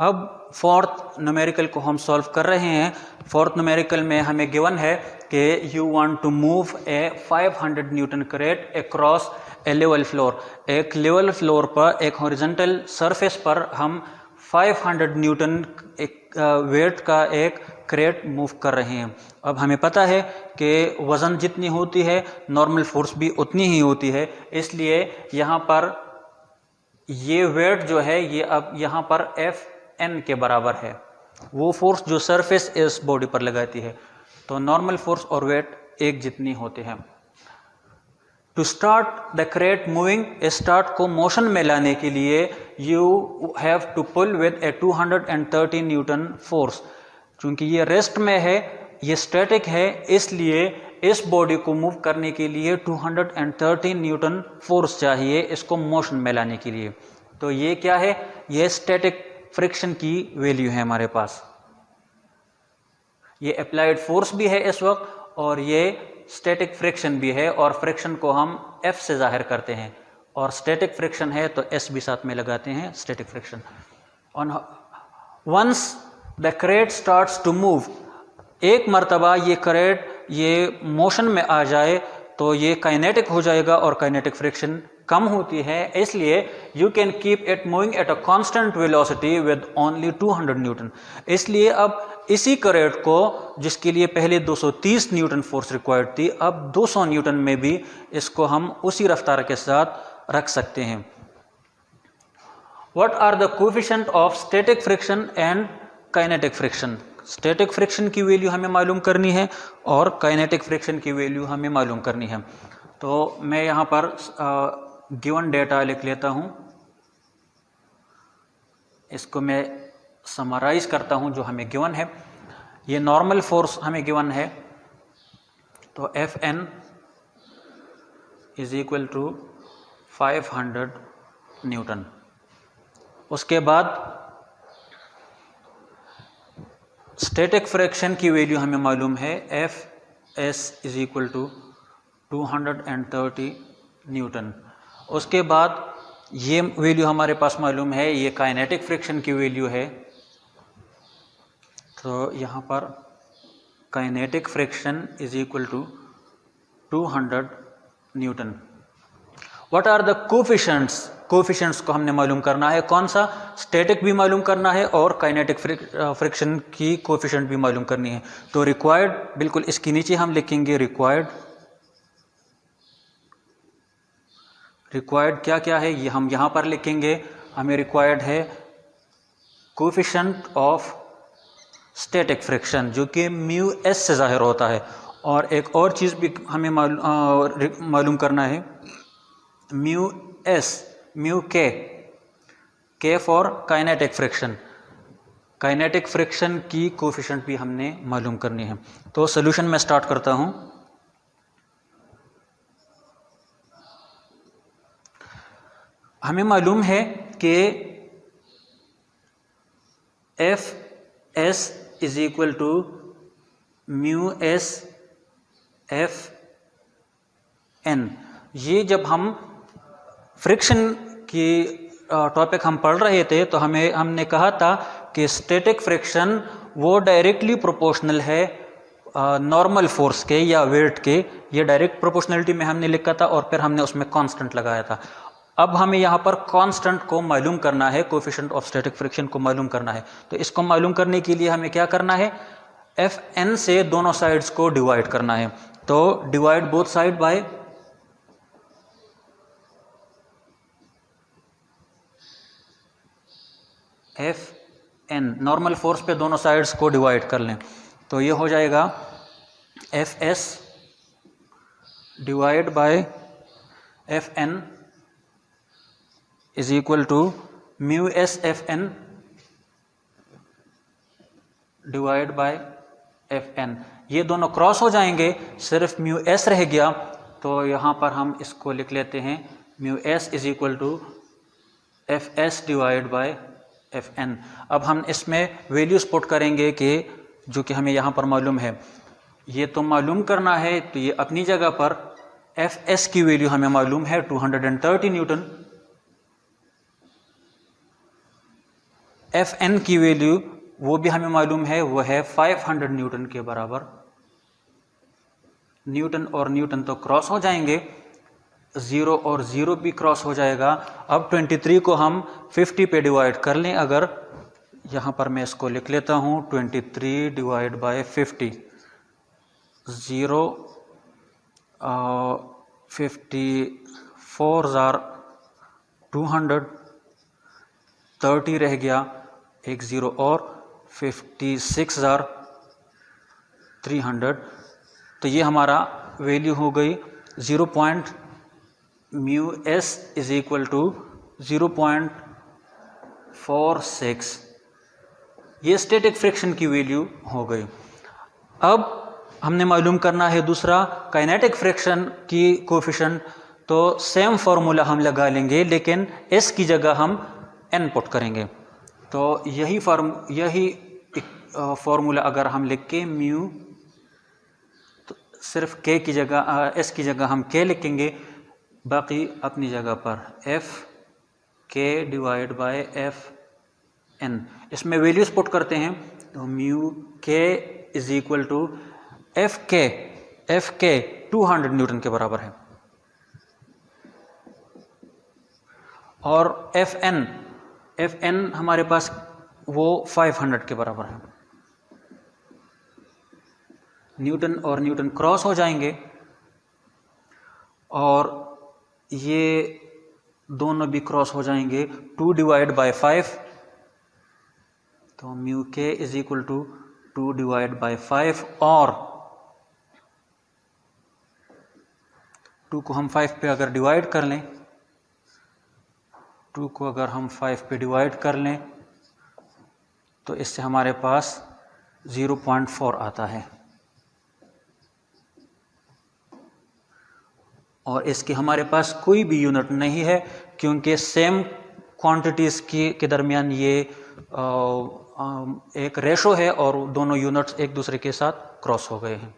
अब fourth numerical को हम सॉल्व कर रहे हैं। फोर्थ न्यूमेरिकल में हमें गिवन है कि you want to move a 500 newton crate across a level floor. एक लेवल फ्लोर पर, एक हॉरिजॉन्टल सरफेस पर हम 500 न्यूटन वेट का एक क्रेट मूव कर रहे हैं। अब हमें पता है कि वज़न जितनी होती है नॉर्मल फोर्स भी उतनी ही होती है, इसलिए यहाँ पर ये वेट जो है ये अब यहाँ पर Fn के बराबर है, वो फोर्स जो सरफेस इस बॉडी पर लगाती है। तो नॉर्मल फोर्स और वेट एक जितनी होते हैं। To start the crate moving, start को मोशन में लाने के लिए you have to pull with a 230 newton force. चूंकि ये रेस्ट में है, ये स्टैटिक है, इसलिए इस बॉडी को मूव करने के लिए 230 न्यूटन फोर्स चाहिए इसको मोशन में लाने के लिए। तो ये क्या है, ये स्टैटिक फ्रिक्शन की वैल्यू है हमारे पास। ये अप्लाइड फोर्स भी है इस वक्त और ये स्टैटिक फ्रिक्शन भी है, और फ्रिक्शन को हम F से जाहिर करते हैं, और स्टैटिक फ्रिक्शन है तो S भी साथ में लगाते हैं, static friction. Once the crate starts to move, एक मर्तबा ये क्रेट ये मोशन में आ जाए तो ये काइनेटिक हो जाएगा और काइनेटिक फ्रिक्शन कम होती है, इसलिए you can keep it moving at a constant velocity with only 200 Newton. इसलिए अब इसी क्रेट को, जिसके लिए पहले 230 न्यूटन फोर्स रिक्वायर्ड थी, अब 200 न्यूटन में भी इसको हम उसी रफ्तार के साथ रख सकते हैं। What are the coefficient of static friction and kinetic friction? Static friction की वैल्यू हमें मालूम करनी है और काइनेटिक फ्रिक्शन की वैल्यू हमें मालूम करनी है। तो मैं यहाँ पर गिवन डेटा लिख लेता हूँ, इसको मैं समराइज करता हूँ जो हमें गिवन है। ये नॉर्मल फोर्स हमें गिवन है, तो Fn is equal to 500 newton. उसके बाद स्टैटिक फ्रिक्शन की वैल्यू हमें मालूम है, Fs is equal to 230 newton. उसके बाद ये वैल्यू हमारे पास मालूम है, ये काइनेटिक फ्रिक्शन की वैल्यू है, तो यहाँ पर kinetic friction is equal to 200 newton. What are the coefficients? Coefficients को हमने मालूम करना है, कौन सा? स्टैटिक भी मालूम करना है और काइनेटिक फ्रिक्शन की कोफिशिएंट भी मालूम करनी है। तो रिक्वायर्ड, बिल्कुल इसके नीचे हम लिखेंगे रिक्वायर्ड। रिक्वायर्ड क्या क्या है ये हम यहाँ पर लिखेंगे। हमें रिक्वायर्ड है कोफिशिएंट ऑफ स्टैटिक फ्रिक्शन, जो कि म्यू एस से जाहिर होता है। और एक और चीज़ भी हमें मालूम करना है, म्यू एस, म्यू के for kinetic friction. Kinetic friction की कोफिशिएंट भी हमने मालूम करनी है। तो सॉल्यूशन में स्टार्ट करता हूँ। हमें मालूम है कि F S is equal to mu S F N. ये जब हम फ्रिक्शन की टॉपिक हम पढ़ रहे थे तो हमने कहा था कि स्टैटिक फ्रिक्शन वो डायरेक्टली प्रोपोर्शनल है नॉर्मल फोर्स के या वेट के। ये डायरेक्ट प्रोपोर्शनलिटी में हमने लिखा था और फिर हमने उसमें कांस्टेंट लगाया था। अब हमें यहाँ पर कांस्टेंट को मालूम करना है, कोएफिशिएंट ऑफ स्टैटिक फ्रिक्शन को मालूम करना है। तो इसको मालूम करने के लिए हमें क्या करना है, एफ एन से दोनों साइड्स को डिवाइड करना है। तो divide both side by F N. Normal force पे दोनों साइड्स को डिवाइड कर लें तो ये हो जाएगा F S divide by F N is equal to mu S F N divide by F N. ये दोनों क्रॉस हो जाएंगे, सिर्फ म्यू एस रह गया, तो यहाँ पर हम इसको लिख लेते हैं mu S is equal to F S divide by F N. अब हम इसमें वैल्यूज पुट करेंगे कि जो कि हमें यहाँ पर मालूम है, ये तो मालूम करना है, तो ये अपनी जगह पर एफ एस की वैल्यू हमें मालूम है 230 न्यूटन। एफ एन की वैल्यू वो भी हमें मालूम है, वो है 500 न्यूटन के बराबर। न्यूटन और न्यूटन तो क्रॉस हो जाएंगे, 0 और 0 भी क्रॉस हो जाएगा। अब 23 को हम 50 पे डिवाइड कर लें, अगर यहाँ पर मैं इसको लिख लेता हूँ 23 डिवाइड बाय 50, 0 54,200, 30 रह गया, एक 0 और 56,300। तो ये हमारा वैल्यू हो गई 0.μs इज इक्वल टू 0.46। ये स्टैटिक फ्रिक्शन की वैल्यू हो गई। अब हमने मालूम करना है दूसरा काइनेटिक फ्रिक्शन की कोफिशिएंट। तो सेम फार्मूला हम लगा लेंगे, लेकिन s की जगह हम n पुट करेंगे। तो यही फार्मूला अगर हम लिख के म्यू, तो सिर्फ k की जगह s की जगह हम k लिखेंगे, बाकी अपनी जगह पर f k divide by f n। इसमें वैल्यूज पुट करते हैं, तो mu k is equal to F K 200 Newton के बराबर है, और एफ एन हमारे पास वो 500 के बराबर है। न्यूटन और न्यूटन क्रॉस हो जाएंगे, और ये दोनों भी क्रॉस हो जाएंगे। 2 डिवाइड बाय 5, तो mu K is equal to 2 divide by 5, और 2 को हम 5 पे अगर डिवाइड कर लें, 2 को अगर हम 5 पे डिवाइड कर लें, तो इससे हमारे पास 0.4 आता है, और इसके हमारे पास कोई भी यूनिट नहीं है, क्योंकि सेम क्वांटिटीज़ के दरमियान ये एक रेशो है और दोनों यूनिट्स एक दूसरे के साथ क्रॉस हो गए हैं।